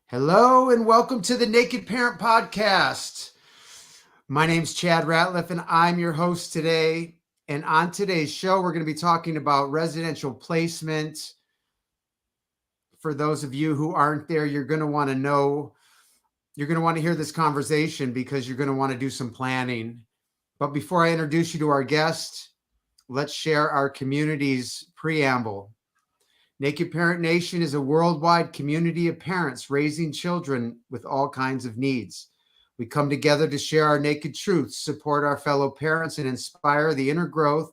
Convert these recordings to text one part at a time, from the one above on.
Hello and welcome to the Naked Parent Podcast. My name's Chad Ratliff and I'm your host today. And on today's show, we're going to be talking about residential placement. For those of you who aren't there, you're going to want to know, you're going to want to hear this conversation because you're going to want to do some planning. But before I introduce you to our guest, let's share our community's preamble. Naked Parent Nation is a worldwide community of parents raising children with all kinds of needs. We come together to share our naked truths, support our fellow parents, and inspire the inner growth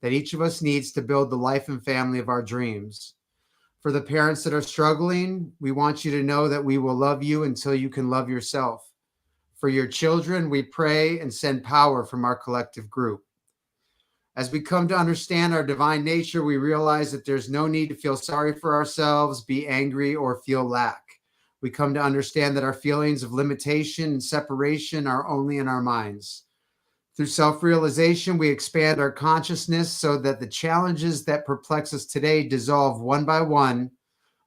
that each of us needs to build the life and family of our dreams. For the parents that are struggling, we want you to know that we will love you until you can love yourself. For your children, we pray and send power from our collective group. As we come to understand our divine nature, we realize that there's no need to feel sorry for ourselves, be angry, or feel lack. We come to understand that our feelings of limitation and separation are only in our minds. Through self-realization, we expand our consciousness so that the challenges that perplex us today dissolve one by one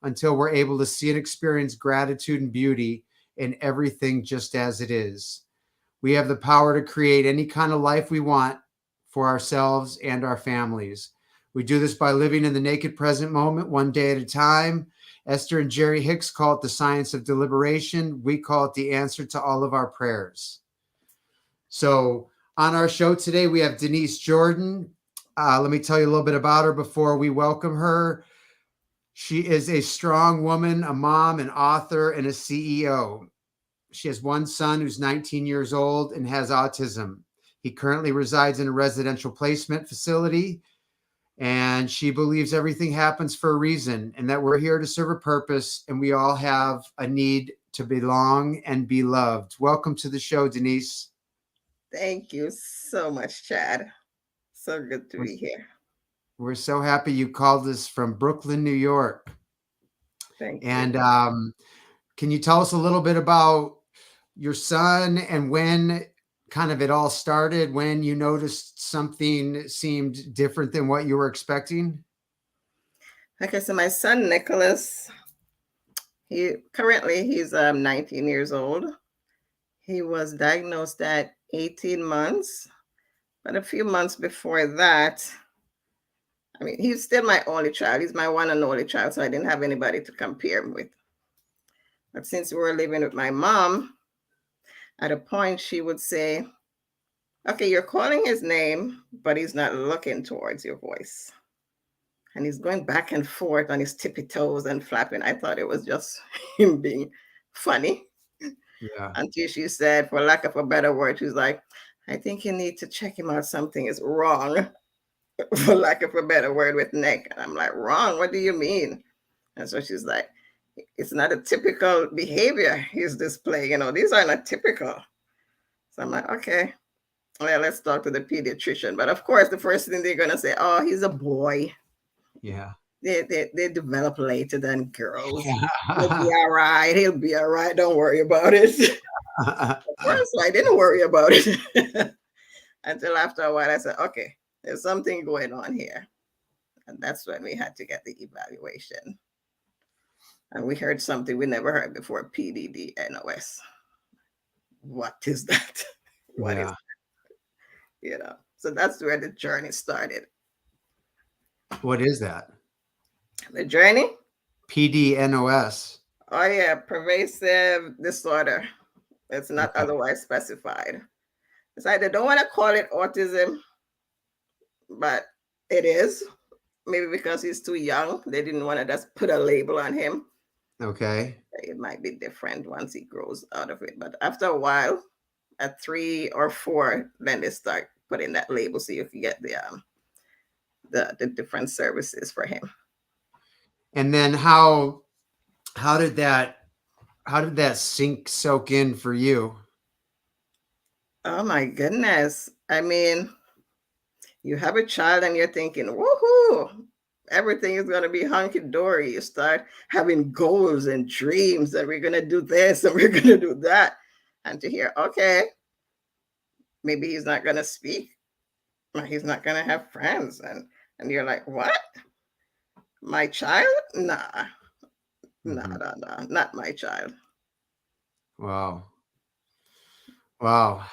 until we're able to see and experience gratitude and beauty in everything just as it is. We have the power to create any kind of life we want for ourselves and our families. We do this by living in the naked present moment, one day at a time. Esther and Jerry Hicks call it the science of deliberation. We call it the answer to all of our prayers. So on our show today, we have Denise Jordan. Let me tell you a little bit about her before we welcome her. She is a strong woman, a mom, an author, and a CEO. She has one son who's 19 years old and has autism. He currently resides in a residential placement facility, and she believes everything happens for a reason and that we're here to serve a purpose, and we all have a need to belong and be loved. Welcome to the show, Denise. Thank you so much, Chad. So good to We're, be here. we're so happy you called us from Brooklyn, New York. Thank you. And can you tell us a little bit about your son and when kind of it all started, when you noticed something seemed different than what you were expecting? Okay, so my son Nicholas, he's 19 years old. He was diagnosed at 18 months, but a few months before that, I mean, he's still my only child. He's my one and only child, so I didn't have anybody to compare him with. But since we were living with my mom, at a point she would say, "Okay, you're calling his name, but he's not looking towards your voice." And he's going back and forth on his tippy toes and flapping. I thought it was just him being funny Yeah. until she said, for lack of a better word, she's like, "I think you need to check him out. Something is wrong," for lack of a better word, with Nick. And I'm like, "Wrong? What do you mean?" And so she's like, "It's not a typical behavior he's displaying. These are not typical." So I'm like, "Okay, well, let's talk to the pediatrician." But of course, the first thing they're going to say, "Oh, he's a boy. Yeah. They develop later than girls. He'll be Yeah. all right. He'll be all right. Don't worry about it." Of course, I didn't worry about it until after a while. I said, "Okay, there's something going on here," and that's when we had to get the evaluation. And we heard something we never heard before: PDD-NOS. What is that? What is Yeah. So that's where the journey started. What is that? The journey. PDNOS. Oh yeah, pervasive disorder. It's not Okay. otherwise specified. It's like they don't want to call it autism, but it is. Maybe because he's too young, they didn't want to just put a label on him. Okay. It might be different once he grows out of it. But after a while, at 3 or 4, then they start putting that label so you can get the different services for him. And then how did that how did that soak in for you? Oh my goodness. I mean, you have a child and you're thinking, woohoo, everything is going to be hunky dory. You start having goals and dreams that we're going to do this and we're going to do that. And to hear, okay, maybe he's not going to speak, or he's not going to have friends. And you're like, what? My child? Nah, nah, Mhm. nah, nah, not my child. Wow. Wow.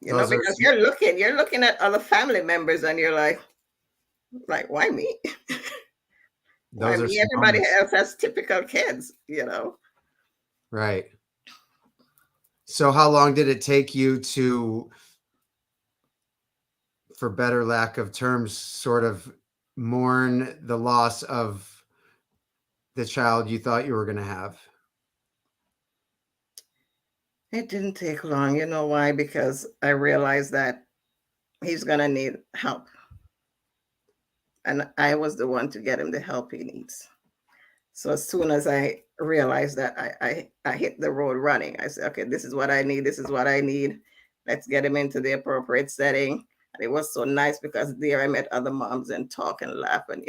Those are Because some, you're looking at other family members and you're like, why me? Why those are me? some Everybody moments. else has typical kids. Right. So how long did it take you to, for better lack of terms, sort of mourn the loss of the child you thought you were going to have? It didn't take long. You know why? Because I realized that he's gonna need help. And I was the one to get him the help he needs. So as soon as I realized that, I hit the road running. I said, okay, this is what I need. This is what I need. Let's get him into the appropriate setting. And it was so nice because there I met other moms and talk and laugh and.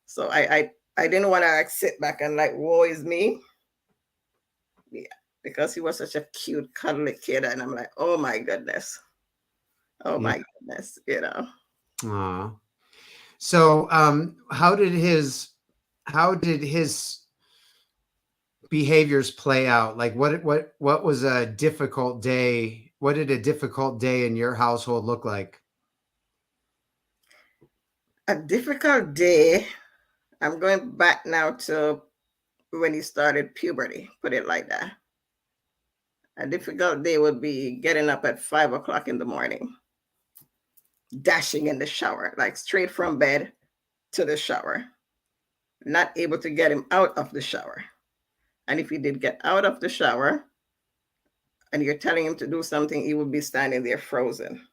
So I didn't want to like sit back and like, woe is me. Yeah, because he was such a cute, cuddly kid. And I'm like, oh my goodness. Oh Yeah. my goodness. Aw. So, how did his behaviors play out? Like, what was a difficult day? What did a difficult day in your household look like? A difficult day. I'm going back now to when he started puberty, put it like that. A difficult day would be getting up at 5 o'clock in the morning, dashing in the shower, like straight from bed to the shower, not able to get him out of the shower. And if he did get out of the shower and you're telling him to do something, he would be standing there frozen.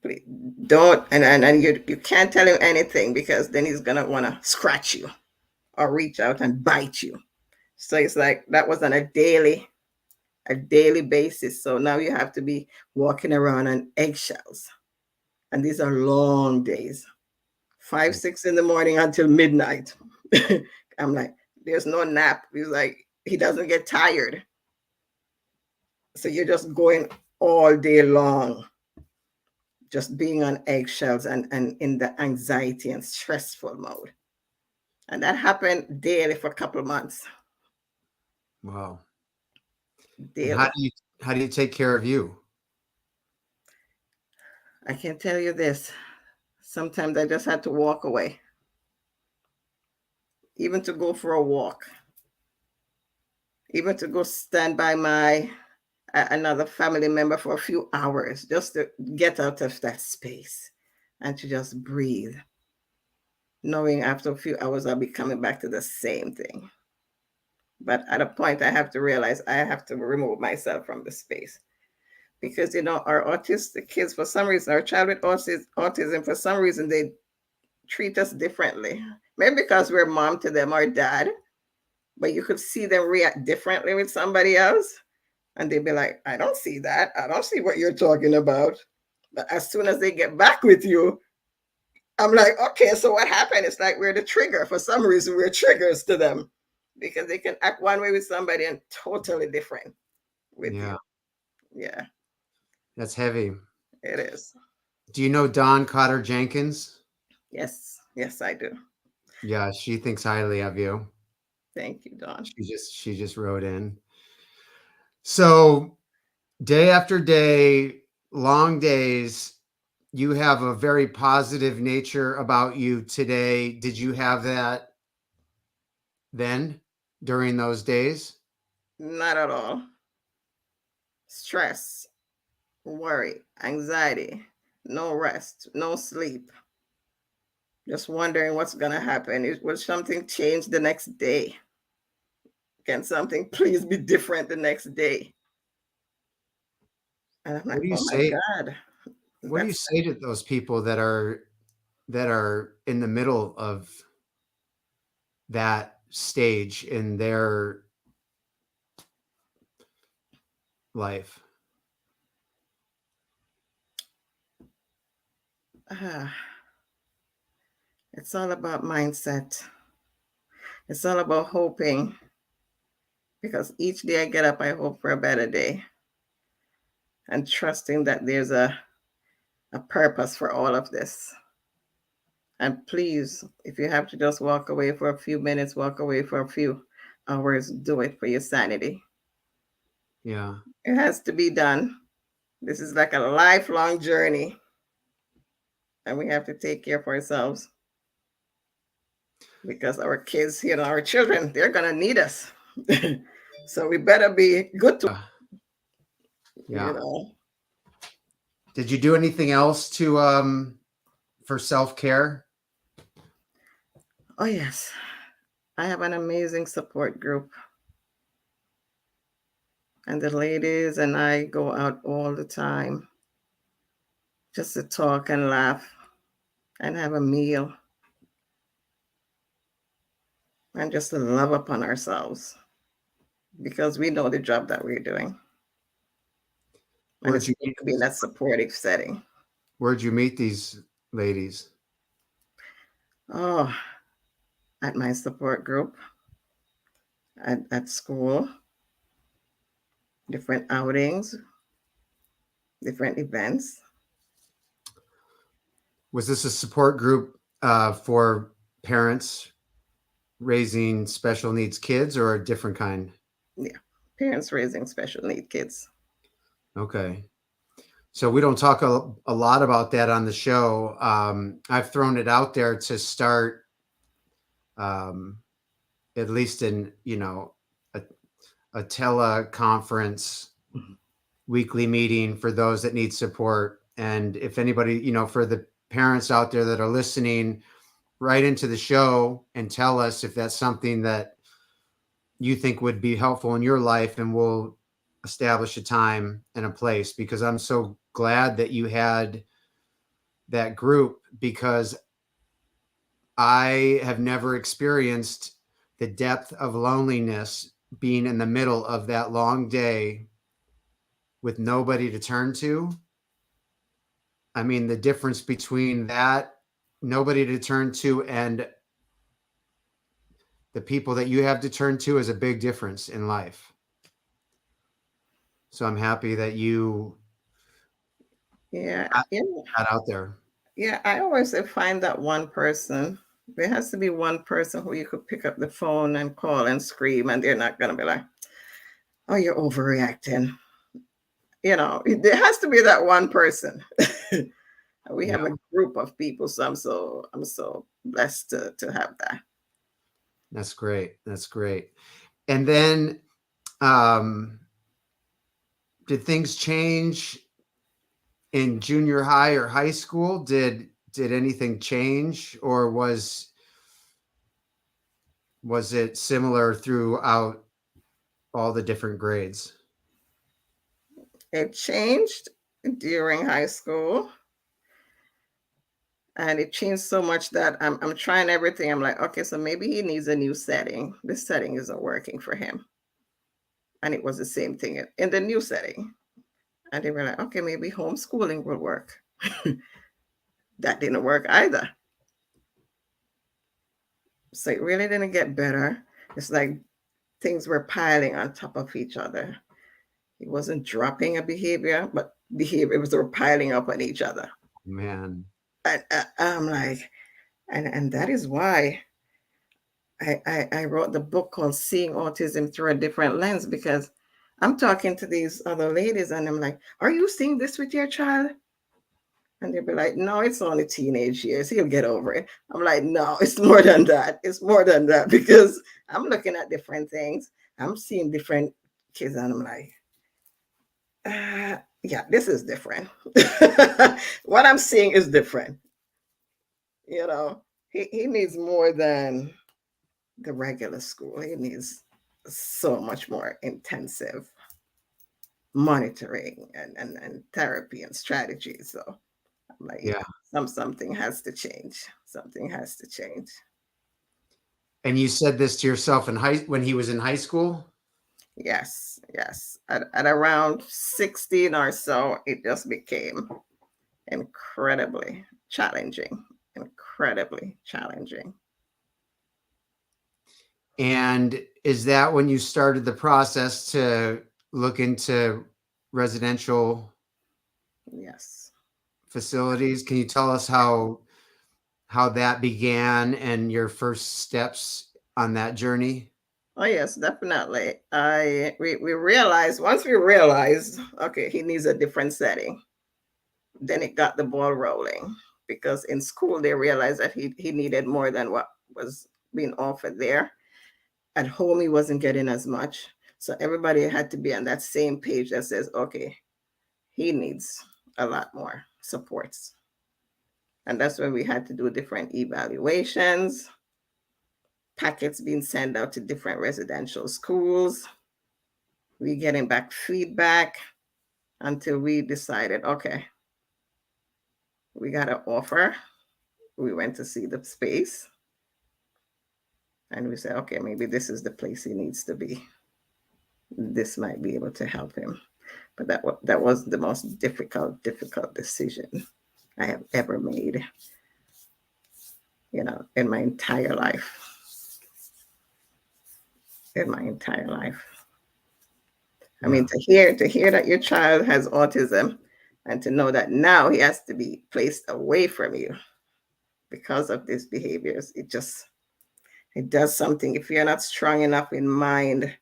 Please don't, and you can't tell him anything because then he's gonna want to scratch you or reach out and bite you. So it's like that was on a daily basis. So now you have to be walking around on eggshells. And these are long days, 5, 6 in the morning until midnight. I'm like, there's no nap. He's like, he doesn't get tired. So you're just going all day long, just being on eggshells and in the anxiety and stressful mode. And that happened daily for a couple of months, Wow. And how daily. do you how do you take care of you? I can tell you this. Sometimes I just had to walk away, even to go for a walk, even to go stand by my another family member for a few hours, just to get out of that space and to just breathe, knowing after a few hours I'll be coming back to the same thing. But at a point, I have to realize I have to remove myself from the space because our autistic kids, for some reason, our child with autism, for some reason, they treat us differently. Maybe because we're mom to them or dad, but you could see them react differently with somebody else. And they'd be like, I don't see that. I don't see what you're talking about. But as soon as they get back with you, I'm like, okay, so what happened? It's like we're the trigger. For some reason, we're triggers to them because they can act one way with somebody and totally different with you. Yeah, Yeah, that's heavy. it is. Do you know Dawn Cotter Jenkins? Yes, yes, I do. Yeah, she thinks highly of you. Thank you, Dawn. She just wrote in. So day after day, long days, you have a very positive nature about you today. Did you have that then during those days? Not at all. Stress, worry, anxiety, no rest, no sleep. Just wondering what's going to happen. Will something change the next day? Can something please be different the next day? And I'm What like, do you oh my say? God, What do you that's say to those people that are in the middle of that stage in their life? uh, it's all about mindset. It's all about hoping because each day I get up, I hope for a better day and trusting that there's a purpose for all of this. And please, if you have to just walk away for a few minutes, walk away for a few hours, do it for your sanity. Yeah. It has to be done. This is like a lifelong journey, and we have to take care of ourselves because our kids, our children, they're gonna need us. So we better be good to, you Yeah. know. Did you do anything else to for self-care? Oh yes, I have an amazing support group, and the ladies and I go out all the time just to talk and laugh and have a meal and just to love upon ourselves because we know the job that we're doing, and Where'd it's you good meet to be in that supportive setting. where'd you meet these ladies? Oh, at my support group, at school, different outings, different events. Was this a support group for parents raising special needs kids or a different kind? Yeah, parents raising special need kids. Okay. So we don't talk a lot about that on the show. I've thrown it out there to start, um, at least in, a, a teleconference weekly meeting for those that need support. And if anybody, for the parents out there that are listening, write into the show and tell us if that's something that you think would be helpful in your life, and we'll establish a time and a place, because I'm so glad that you had that group, because I have never experienced the depth of loneliness being in the middle of that long day with nobody to turn to. I mean, the difference between that, nobody to turn to, and the people that you have to turn to is a big difference in life. So I'm happy that you Yeah, got yeah, that out there. yeah. I always say find that one person. There has to be one person who you could pick up the phone and call and scream, and they're not gonna be like, "Oh, you're overreacting." There has to be that one person. We Yeah, have a group of people, so I'm so blessed to have that. that's great. That's great. And then, um, did things change in junior high or high school? Did anything change, or was it similar throughout all the different grades? It changed during high school, and it changed so much that I'm trying everything. I'm like, okay, so maybe he needs a new setting. This setting isn't working for him, and it was the same thing in the new setting. And they were like, okay, maybe homeschooling will work. That didn't work either. So it really didn't get better. It's like things were piling on top of each other. He wasn't dropping a behavior, but behaviors were piling up on each other. Man, And I'm like, and that is why I wrote the book called Seeing Autism Through a Different Lens, because I'm talking to these other ladies and I'm like, are you seeing this with your child? And they'll be like, no, it's only teenage years. He'll get over it. I'm like, no, it's more than that. It's more than that, because I'm looking at different things. I'm seeing different kids and I'm like, yeah, this is different. What I'm seeing is different. You know, he needs more than the regular school. He needs so much more intensive monitoring and therapy and strategy. So I'm like, yeah, yeah. something has to change. Something has to change. And you said this to yourself when he was in high school? Yes, yes. At around 16 or so, it just became incredibly challenging. Incredibly challenging. And is that when you started the process to look into residential Yes. facilities? Can you tell us how that began and your first steps on that journey? Oh yes, definitely. We realized, once we realized, okay, he needs a different setting. Then it got the ball rolling, because in school they realized that he needed more than what was being offered there. At home he wasn't getting as much. So everybody had to be on that same page that says, okay, he needs a lot more supports. And that's when we had to do different evaluations, packets being sent out to different residential schools. We getting back feedback until we decided, okay, we got an offer. We went to see the space and we said, okay, maybe this is the place he needs to be. This might be able to help him. But that was the most difficult decision I have ever made, in my entire life. In my entire life. I mean, to hear that your child has autism and to know that now he has to be placed away from you because of these behaviors, it does something. If you're not strong enough in mind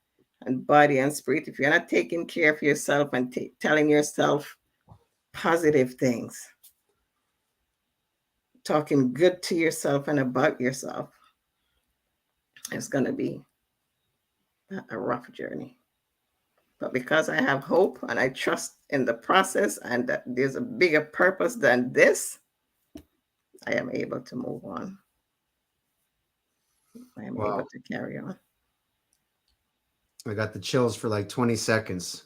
and body and spirit, if you're not taking care of yourself and telling yourself positive things, talking good to yourself and about yourself, it's going to be a rough journey. But because I have hope and I trust in the process and that there's a bigger purpose than this, I am able to move on. I am able to carry on. I got the chills for like 20 seconds.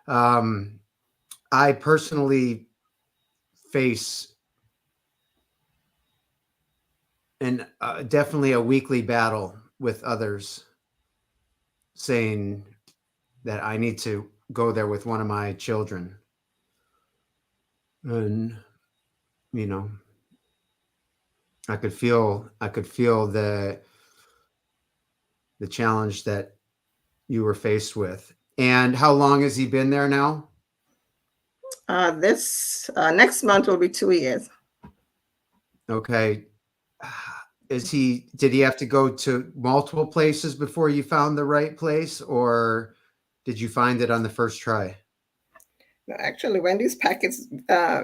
I personally face and definitely a weekly battle with others saying that I need to go there with one of my children. And, you know, I could feel the challenge that you were faced with. And how long has he been there now? This next month will be 2 years. Okay. Did he have to go to multiple places before you found the right place, or did you find it on the first try? Actually, when these packets,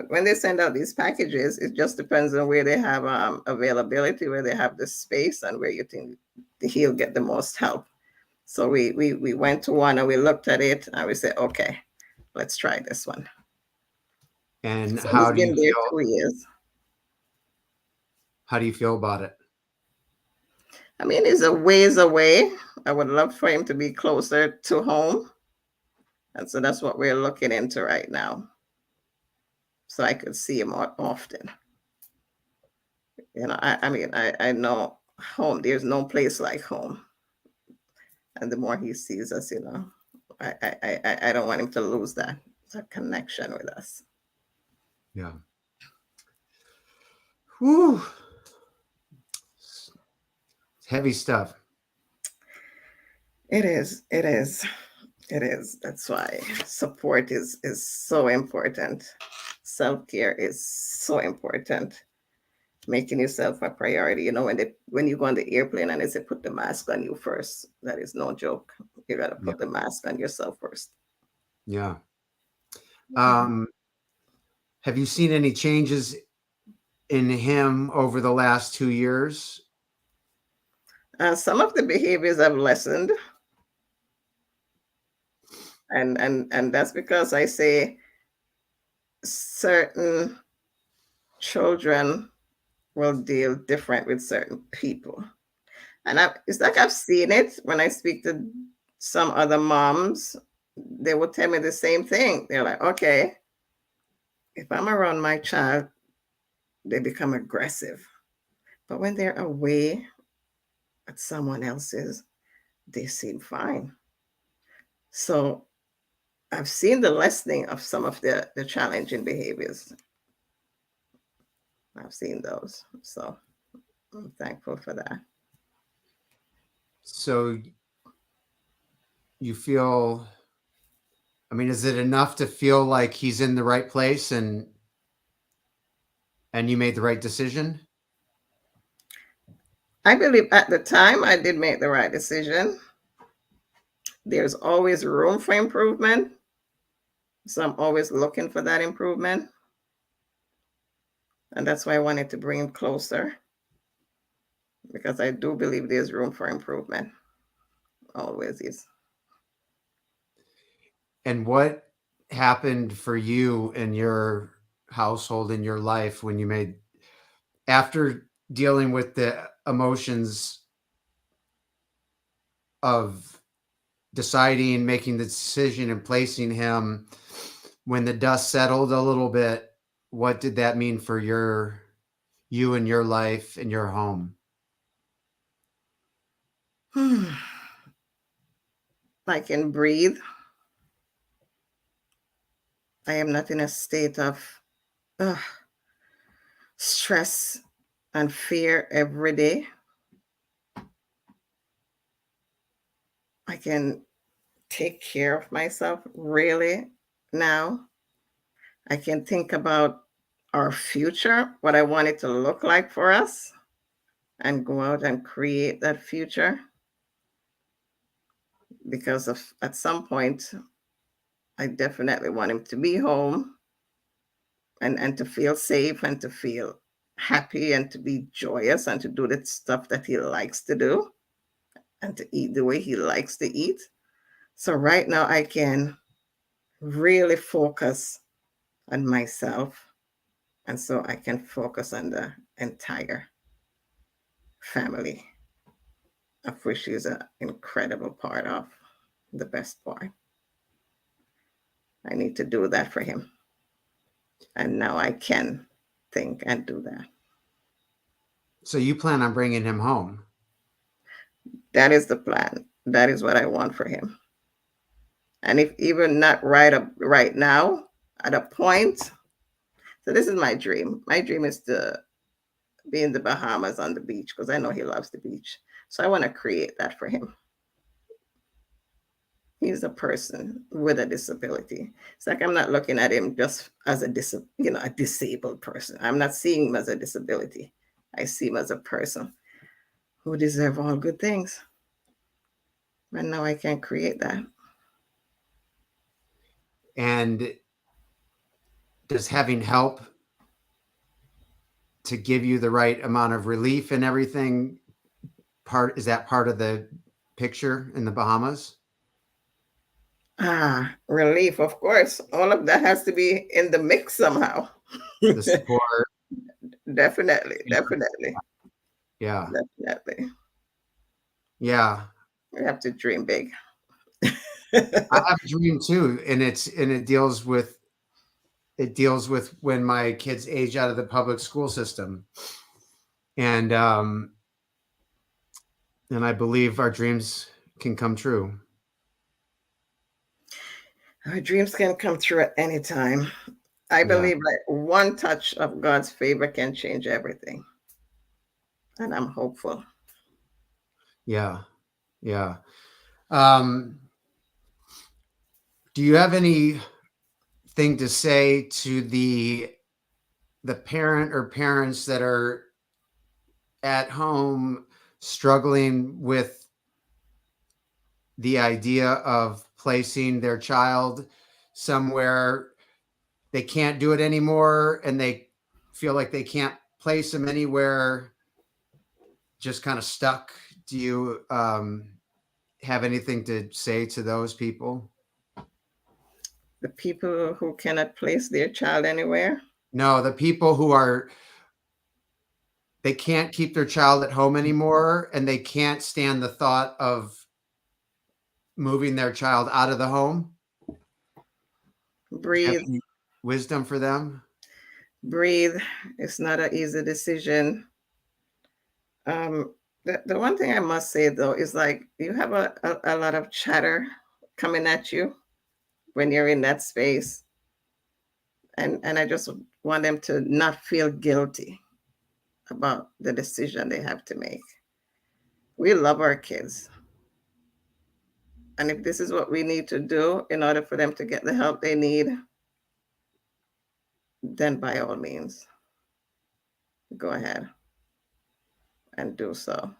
when they send out these packages, it just depends on where they have availability, where they have the space, and where you think he'll get the most help. So we went to one and we looked at it and we said, okay, let's try this one. And So how he's do you been there feel? 2 years. How do you feel about it? I mean, he's a ways away. I would love for him to be closer to home. And so that's what we're looking into right now. So I could see him more often. I know home, there's no place like home. And the more he sees us, I don't want him to lose that connection with us. Yeah. Whew. Heavy stuff. It is. It is. It is. That's why support is so important. Self-care is so important. Making yourself a priority. When you go on the airplane and they say put the mask on you first, that is no joke. You gotta Yeah. put the mask on yourself first. Yeah. Have you seen any changes in him over the last 2 years? Some of the behaviors have lessened, and that's because I say certain children will deal different with certain people. And it's like I've seen it when I speak to some other moms. They will tell me the same thing. They're like, okay, if I'm around my child, they become aggressive. But when they're away at someone else's, they seem fine. So I've seen the lessening of some of the challenging behaviors. I've seen those. So I'm thankful for that. So you feel, I mean, is it enough to feel like he's in the right place and you made the right decision? I believe at the time I did make the right decision. There's always room for improvement. So I'm always looking for that improvement. And that's why I wanted to bring him closer because I do believe there's room for improvement. Always is. And what happened for you in your household, in your life, when you made, after dealing with the emotions of deciding, making the decision, and placing him, when the dust settled a little bit, what did that mean for you and your life and your home? I can breathe. I am not in a state of uh, stress and fear every day. I can take care of myself really now. I can think about our future, what I want it to look like for us, and go out and create that future. Because of at some point, I definitely want him to be home and to feel safe and to feel happy and to be joyous and to do the stuff that he likes to do and to eat the way he likes to eat. So right now I can really focus on myself, and so I can focus on the entire family, of which he's an incredible part of, the best part. I need to do that for him. And now I can think and do that. So you plan on bringing him home? That is the plan. That is what I want for him. And if even not right now, at a point, so this is my dream. My dream is to be in the Bahamas on the beach because I know he loves the beach. So I want to create that for him. He's a person with a disability. It's like I'm not looking at him just as a disabled person. I'm not seeing him as a disability. I see him as a person who deserves all good things. And now I can create that. And does having help to give you the right amount of relief and everything, is that part of the picture in the Bahamas? Relief, of course. All of that has to be in the mix somehow. The support? Definitely, definitely, Yeah. definitely. Yeah. We have to dream big. I have a dream too, and it deals with when my kids age out of the public school system. And and I believe our dreams can come true. Our dreams can come true at any time. I Yeah. believe that one touch of God's favor can change everything. And I'm hopeful. Yeah. Yeah. Um, do you have anything to say to the parent or parents that are at home struggling with the idea of placing their child somewhere they can't do it anymore, and they feel like they can't place them anywhere, just kind of stuck? Do you have anything to say to those people? The people who cannot place their child anywhere. No, the people who are, they can't keep their child at home anymore, and they can't stand the thought of moving their child out of the home. Do you have Breathe, any wisdom for them? breathe. It's not an easy decision. The one thing I must say though is like you have a lot of chatter coming at you when you're in that space. And I just want them to not feel guilty about the decision they have to make. We love our kids. And if this is what we need to do in order for them to get the help they need, then by all means, go ahead and do so.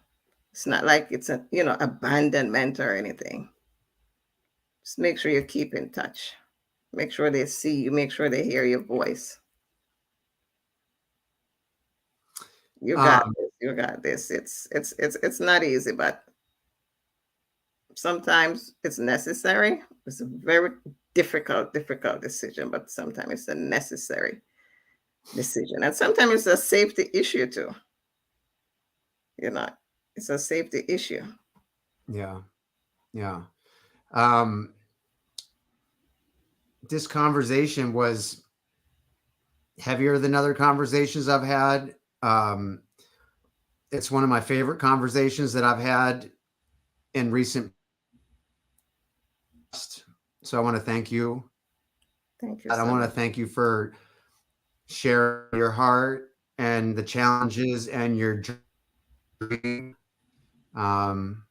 It's not like it's a, abandonment or anything. Just make sure you keep in touch. Make sure they see you. Make sure they hear your voice. You got Um, this. You got this. It's not easy, but sometimes it's necessary. It's a very difficult decision, but sometimes it's a necessary decision. And sometimes it's a safety issue too. You know, it's a safety issue. yeah, yeah. Um, this conversation was heavier than other conversations I've had. It's one of my favorite conversations that I've had in recent past. So I want to thank you. Thank you I so want to much. thank you for sharing your heart and the challenges and your dream. Um,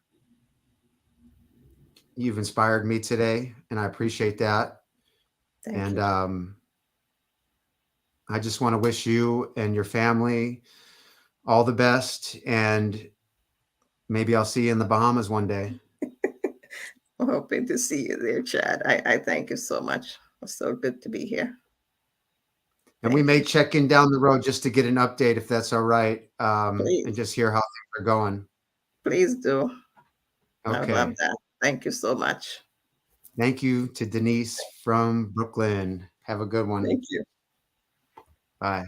you've inspired me today, and I appreciate that. Thank And you. I just want to wish you and your family all the best. And maybe I'll see you in the Bahamas one day. I'm hoping to see you there, Chad. I thank you so much. It's so good to be here. And we Thank may you. check in down the road just to get an update if that's all right, and Please, just hear how things are going. please do. I would love Okay. that. Thank you so much. Thank you to Denise from Brooklyn. Have a good one. Thank you. Bye.